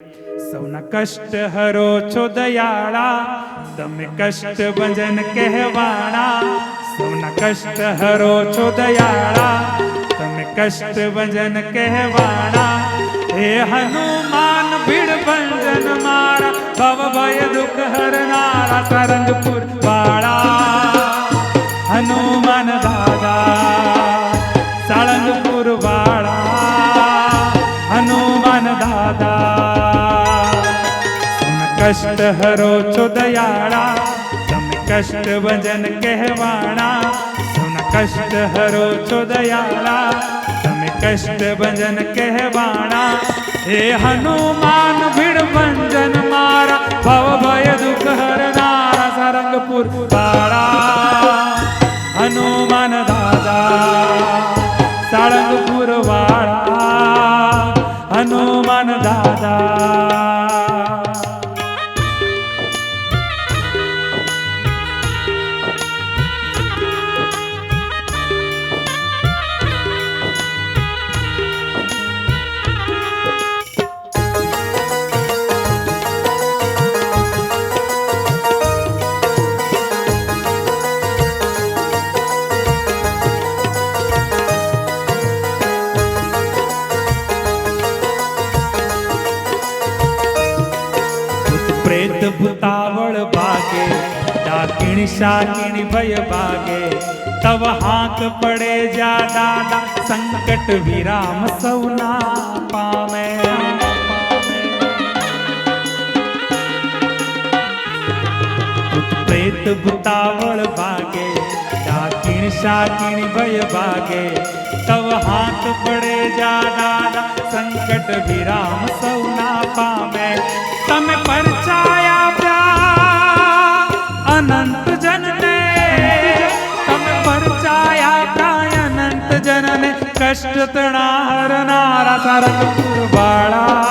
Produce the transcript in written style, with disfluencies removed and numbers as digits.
સૌના કષ્ટ હરો છો દયાળા, તમે કષ્ટ ભજન કહેવાણા. સૌના કષ્ટ હરો છો દયાળા, તમે કષ્ટ ભજન કહેવાણા. હે હનુમાન ભીડ ભંજન મારા, ભવ ભય દુઃખ હરનારા, સારંગપુર વાળા હનુમાન દાદા, સાળંગપુર વાળા હનુમાન દાદા. કષ્ટ હરો છો દયાળા, તમે કષ્ટ ભજન કહેવાણા. સૌના કષ્ટ હરો છો દયાળા, તમે કષ્ટ ભજન કહેવાણા. હે હનુમાન ભીડ ભંજન મારા, ભવ ભય દુઃખ હરનારા, સારંગપુર વાળા હનુમાન દાદા, સાળંગપુર વાળા હનુમાન દાદા. પ્રેત ભૂતાવળ ભાગે, ડાકીણ શાકીણ ભય ભાગે. તવ હાથ પડે જા દાદા, સંકટ વિરામ સૌના પામે. પ્રેત ભૂતાવળ ભાગે, ડાકીણ શાકીણ ભય ભાગે. તવ હાથ પડે જા દાદા, સંકટ વિરામ સૌના પામે. તમે પરચાયા પ્યા અનંત જનને, તમે પરચાયા પ્યા અનંત જનને, કષ્ટ તણા હરનારા, સારંગપુર વાળા